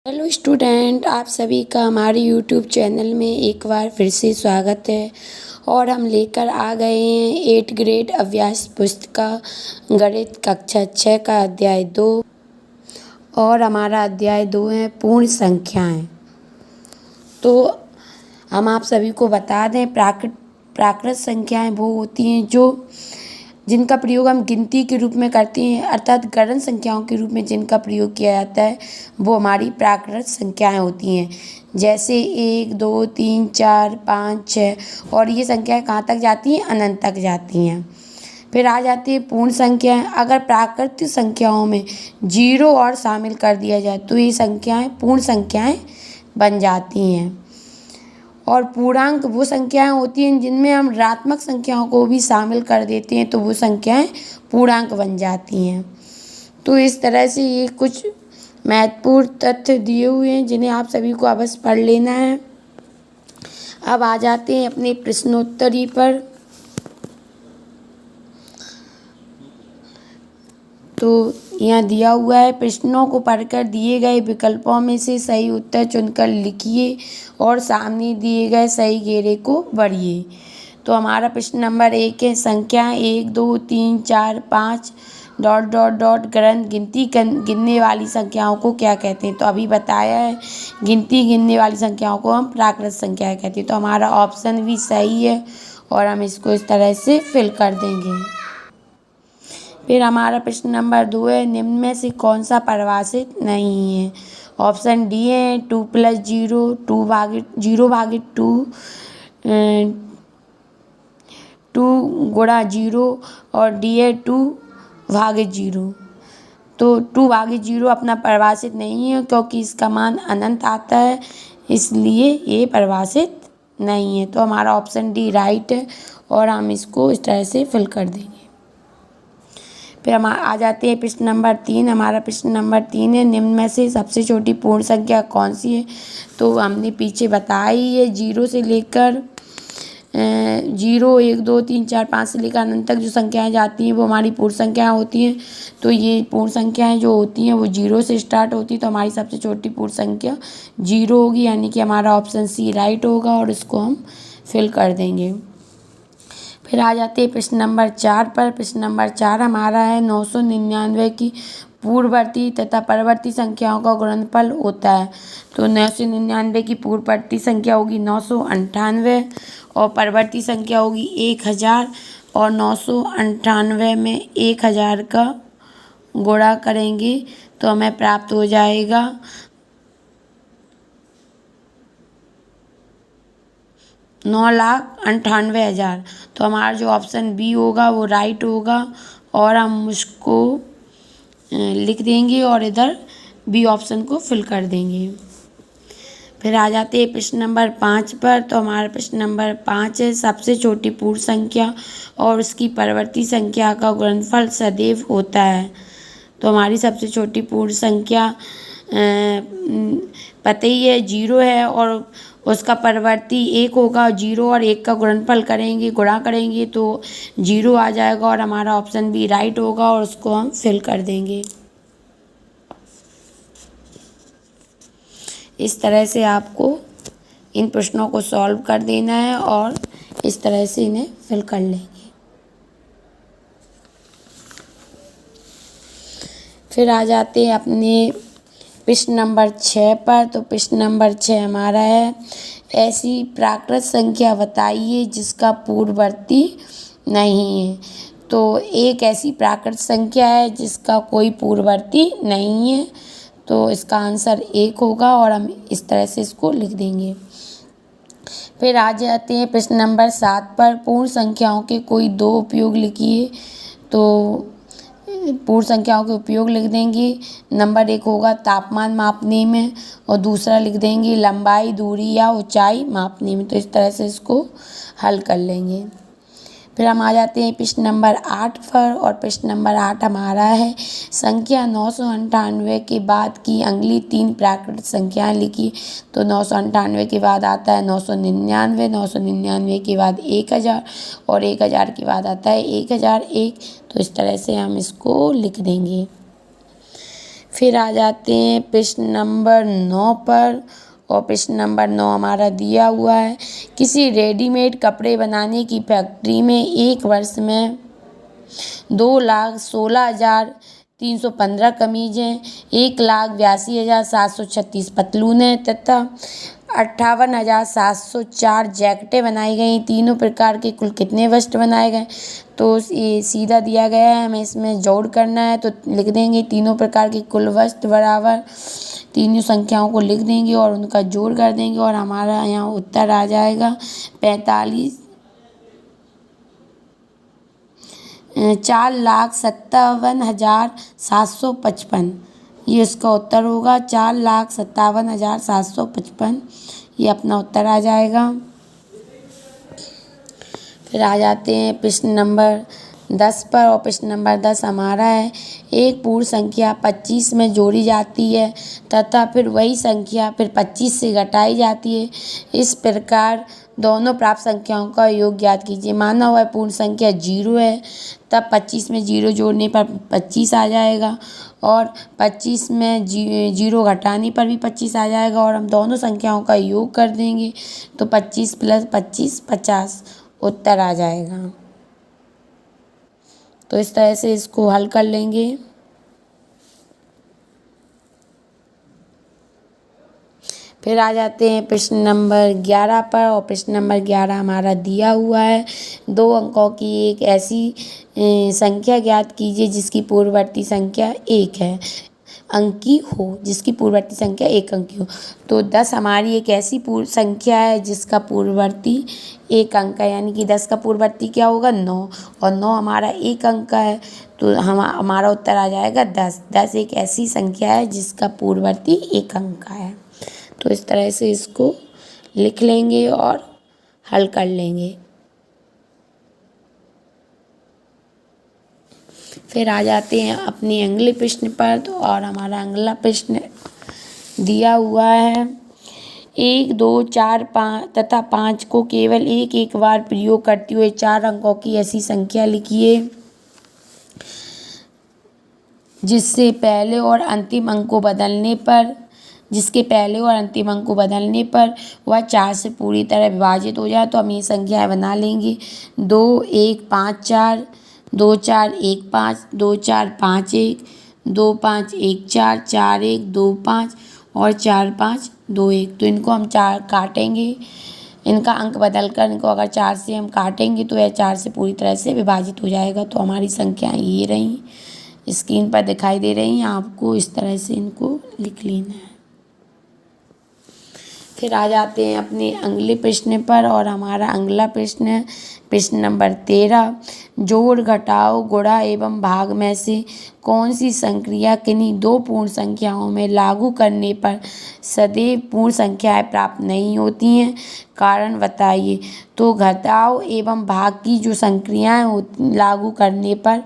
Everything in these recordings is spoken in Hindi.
हेलो स्टूडेंट, आप सभी का हमारे यूट्यूब चैनल में एक बार फिर से स्वागत है। और हम लेकर आ गए हैं 8th ग्रेड अभ्यास पुस्तिका गणित कक्षा 6 का अध्याय 2। और हमारा अध्याय 2 है पूर्ण संख्याएं। तो हम आप सभी को बता दें, प्राकृत संख्याएं वो होती हैं जिनका प्रयोग हम गिनती के रूप में करते हैं, अर्थात गणन संख्याओं के रूप में जिनका प्रयोग किया जाता है वो हमारी प्राकृत संख्याएं होती हैं। जैसे 1, 2, 3, 4, 5, 6 और ये संख्याएं कहाँ तक जाती हैं? अनंत तक जाती हैं। फिर आ जाती है पूर्ण संख्याएं। अगर प्राकृतिक संख्याओं में 0 और शामिल कर दिया जाए तो ये संख्याएं पूर्ण संख्याएं बन जाती हैं। और पूर्णांक वो संख्याएं होती हैं जिनमें हम ऋणात्मक संख्याओं को भी शामिल कर देते हैं तो वो संख्याएं पूर्णांक बन जाती हैं। तो इस तरह से ये कुछ महत्वपूर्ण तथ्य दिए हुए हैं जिन्हें आप सभी को अवश्य पढ़ लेना है। अब आ जाते हैं अपने प्रश्नोत्तरी पर। तो यहाँ दिया हुआ है, प्रश्नों को पढ़कर दिए गए विकल्पों में से सही उत्तर चुनकर लिखिए और सामने दिए गए सही घेरे को भरिए। तो हमारा प्रश्न नंबर 1 है, संख्या 1, 2, 3, 4, 5 ... गिनने वाली संख्याओं को क्या कहते हैं? तो अभी बताया है, गिनने वाली संख्याओं को हम प्राकृत संख्या कहते हैं। तो हमारा ऑप्शन भी सही है और हम इसको इस तरह से फिल कर देंगे। फिर हमारा प्रश्न नंबर 2 है, निम्न में से कौन सा परिभाषित नहीं है? ऑप्शन डी है 2 + 0, 0/2, 2 × 0 और डी है 2/0। तो 2/0 अपना परिभाषित नहीं है क्योंकि इसका मान अनंत आता है, इसलिए ये परिभाषित नहीं है। तो हमारा ऑप्शन डी राइट है और हम इसको इस तरह से फिल कर देंगे। फिर हम आ जाते हैं प्रश्न नंबर 3। हमारा प्रश्न नंबर 3 है, निम्न में से सबसे छोटी पूर्ण संख्या कौन सी है? तो हमने पीछे बताया ही है, 0 से लेकर 0, 1, 2, 3, 4, 5 से लेकर अनंत तक जो संख्याएं जाती हैं वो हमारी पूर्ण संख्याएं होती हैं। तो ये पूर्ण संख्याएं जो होती हैं वो 0 से स्टार्ट होती है। तो हमारी सबसे छोटी पूर्ण संख्या 0 होगी, यानी कि हमारा ऑप्शन सी राइट होगा और इसको हम फिल कर देंगे। फिर आ जाते हैं प्रश्न नंबर 4 पर। प्रश्न नंबर 4 हमारा है, 999 की पूर्ववर्ती तथा परवर्ती संख्याओं का गुणनफल होता है। तो 999 की पूर्ववर्ती संख्या होगी 998 और परवर्ती संख्या होगी 1000 और 998 में 1000 का गुणा करेंगे तो हमें प्राप्त हो जाएगा 9,98,000। तो हमारा जो ऑप्शन बी होगा वो राइट होगा और हम उसको लिख देंगे और इधर बी ऑप्शन को फिल कर देंगे। फिर आ जाते हैं प्रश्न नंबर 5 पर। तो हमारा प्रश्न नंबर 5 है, सबसे छोटी पूर्ण संख्या और उसकी परवर्ती संख्या का गुणनफल सदैव होता है। तो हमारी सबसे छोटी पूर्ण संख्या पता ही है 0 है और उसका परिवर्ती 1 होगा। 0 और 1 का गुणनफल करेंगे, गुणा करेंगे तो 0 आ जाएगा और हमारा ऑप्शन बी राइट होगा और उसको हम फिल कर देंगे। इस तरह से आपको इन प्रश्नों को सॉल्व कर देना है और इस तरह से इन्हें फिल कर लेंगे। फिर आ जाते हैं अपने प्रश्न नंबर 6 पर। तो प्रश्न नंबर 6 हमारा है, ऐसी प्राकृत संख्या बताइए जिसका पूर्ववर्ती नहीं है। तो एक ऐसी प्राकृत संख्या है जिसका कोई पूर्ववर्ती नहीं है, तो इसका आंसर 1 होगा और हम इस तरह से इसको लिख देंगे। फिर आ जाते हैं प्रश्न नंबर 7 पर, पूर्ण संख्याओं के कोई 2 उपयोग लिखिए। तो पूर्ण संख्याओं के उपयोग लिख देंगे। नंबर 1 होगा तापमान मापने में और दूसरा लिख देंगे लंबाई, दूरी या ऊंचाई मापने में। तो इस तरह से इसको हल कर लेंगे। फिर हम आ जाते हैं प्रश्न नंबर 8 पर और प्रश्न नंबर 8 हमारा है, संख्या 998 के बाद की अगली 3 प्राकृत संख्याएं लिखिए। तो 998 के बाद आता है 999, 999 के बाद 1000 और 1000 के बाद आता है 1001। तो इस तरह से हम इसको लिख देंगे। फिर आ जाते हैं प्रश्न नंबर 9 पर, और प्रश्न नंबर 9 हमारा दिया हुआ है, किसी रेडीमेड कपड़े बनाने की फैक्ट्री में एक वर्ष में 2,16,315 कमीजें, 1,82,736 पतलूनें तथा 58,704 जैकेटें बनाई गई। तीनों प्रकार के कुल कितने वस्त्र बनाए गए? तो ये सीधा दिया गया है, हमें इसमें जोड़ करना है। तो लिख देंगे तीनों प्रकार के कुल वस्त्र बराबर तीनों संख्याओं को लिख देंगे और उनका जोड़ कर देंगे और हमारा यहाँ उत्तर आ जाएगा 4,57,755। ये इसका उत्तर होगा 4,57,755। ये अपना उत्तर आ जाएगा। फिर आ जाते हैं प्रश्न नंबर 10 पर, और प्रश्न नंबर 10 हमारा है, एक पूर्ण संख्या 25 में जोड़ी जाती है तथा फिर वही संख्या फिर 25 से घटाई जाती है। इस प्रकार दोनों प्राप्त संख्याओं का योग ज्ञात कीजिए। माना हुआ पूर्ण संख्या 0 है, तब 25 में 0 जोड़ने पर 25 आ जाएगा और 25 में 0 घटाने पर भी 25 आ जाएगा और हम दोनों संख्याओं का योग कर देंगे तो 25 + 25 50 उत्तर आ जाएगा। तो इस तरह से इसको हल कर लेंगे। फिर आ जाते हैं प्रश्न नंबर 11 पर, और प्रश्न नंबर 11 हमारा दिया हुआ है, 2 अंकों की एक ऐसी संख्या ज्ञात कीजिए जिसकी पूर्ववर्ती संख्या 1 है अंकी हो, जिसकी पूर्ववर्ती संख्या 1 अंकी हो। तो 10 हमारी एक ऐसी संख्या है जिसका पूर्ववर्ती 1 अंक है, यानी कि 10 का पूर्ववर्ती क्या होगा 9, और 9 हमारा 1 अंक का है, तो हमारा उत्तर आ जाएगा 10। 10 एक ऐसी संख्या है जिसका पूर्ववर्ती 1 अंक का है। तो इस तरह से इसको लिख लेंगे और हल कर लेंगे। फिर आ जाते हैं अपने अगले प्रश्न पर, तो और हमारा अगला प्रश्न दिया हुआ है, 1, 2, 4, 5 तथा 5 को केवल एक एक बार प्रयोग करते हुए 4 अंकों की ऐसी संख्या लिखिए जिसके पहले और अंतिम अंक को बदलने पर वह 4 से पूरी तरह विभाजित हो जाए। तो हम ये संख्याएं बना लेंगे, 2, 1, 5, 4, 2, 4, 1, 5, 2, 4, 5, 1, 2, 5, 1, 4, 4, 1, 2, 5 और 4, 5, 2, 1। तो इनको हम 4 काटेंगे, इनका अंक बदलकर इनको अगर 4 से हम काटेंगे तो यह 4 से पूरी तरह से विभाजित हो जाएगा। तो हमारी संख्याएं ये रहीं, स्क्रीन पर दिखाई दे रही हैं, आपको इस तरह से इनको लिख लेना है। फिर आ जाते हैं अपने अगले प्रश्न पर, और हमारा अगला प्रश्न है प्रश्न नंबर 13, जोड़ घटाओ गुणा एवं भाग में से कौन सी संक्रिया किन्हीं 2 पूर्ण संख्याओं में लागू करने पर सदैव पूर्ण संख्याएं प्राप्त नहीं होती हैं, कारण बताइए। तो घटाओ एवं भाग की जो संक्रियाएं लागू करने पर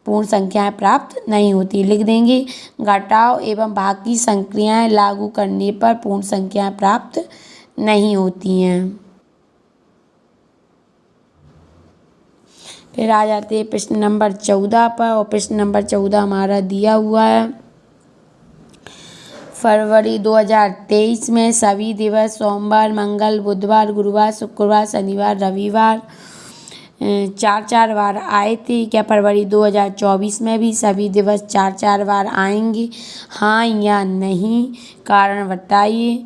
पूर्ण संख्याएं प्राप्त नहीं होती, लिख देंगे घटाओ एवं भाग की संक्रियाएं लागू करने पर पूर्ण संख्याएं प्राप्त नहीं होती हैं। फिर आ जाते हैं प्रश्न नंबर 14 पर, और प्रश्न नंबर 14 हमारा दिया हुआ है, फरवरी 2023 में सभी दिवस सोमवार, मंगल, बुधवार, गुरुवार, शुक्रवार, शनिवार, रविवार 4-4 बार आए थे। क्या फरवरी 2024 में भी सभी दिवस 4-4 बार आएंगे, हाँ या नहीं, कारण बताइए।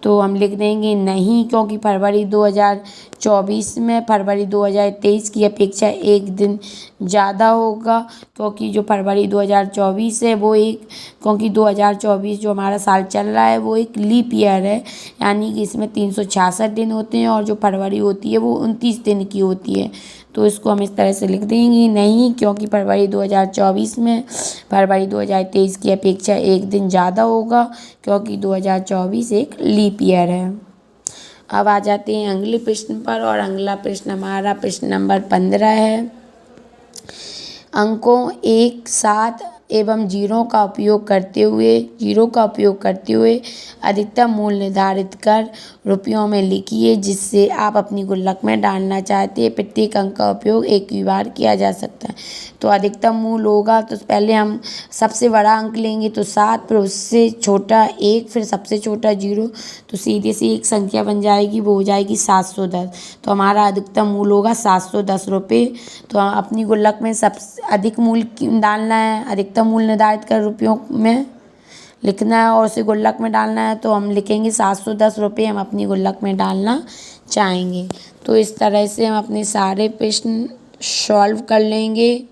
तो हम लिख देंगे नहीं, क्योंकि फरवरी 2024 में फरवरी 2023 की अपेक्षा एक दिन ज़्यादा होगा, क्योंकि जो फरवरी 2024 है वो क्योंकि 2024 जो हमारा साल चल रहा है वो एक लीप ईयर है, यानी कि इसमें 366 दिन होते हैं और जो फरवरी होती है वो 29 दिन की होती है। तो इसको हम इस तरह से लिख देंगे नहीं, क्योंकि फरवरी 2024 में फरवरी 2023 की अपेक्षा एक दिन ज़्यादा होगा, क्योंकि 2024 एक लीप ईयर है। अब आ जाते हैं अगले प्रश्न पर, और अगला प्रश्न हमारा प्रश्न नंबर 15 है, अंकों 1, 7, एवं जीरो का उपयोग करते हुए अधिकतम मूल्य निर्धारित कर रुपयों में लिखिए जिससे आप अपनी गुल्लक में डालना चाहते हैं। प्रत्येक अंक का उपयोग एक ही बार किया जा सकता है। तो अधिकतम मूल्य होगा तो पहले हम सबसे बड़ा अंक लेंगे तो 7, फिर उससे छोटा 1, फिर सबसे छोटा 0, तो सीधे से एक संख्या बन जाएगी, वो हो जाएगी 710। तो हमारा अधिकतम मूल्य होगा 710 रुपये। तो हम अपनी गुल्लक में सबसे अधिक मूल्य डालना है, अधिकतम मूल्य निर्धारित कर रुपयों में लिखना है और उसे गुल्लक में डालना है। तो हम लिखेंगे 710 रुपये हम अपनी गुल्लक में डालना चाहेंगे। तो इस तरह से हम अपने सारे प्रश्न सॉल्व कर लेंगे।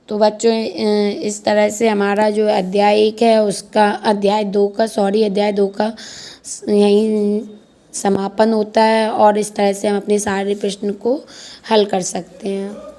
तो बच्चों इस तरह से हमारा जो अध्याय 1 है उसका अध्याय 2 का यहीं समापन होता है और इस तरह से हम अपने सारे प्रश्न को हल कर सकते हैं।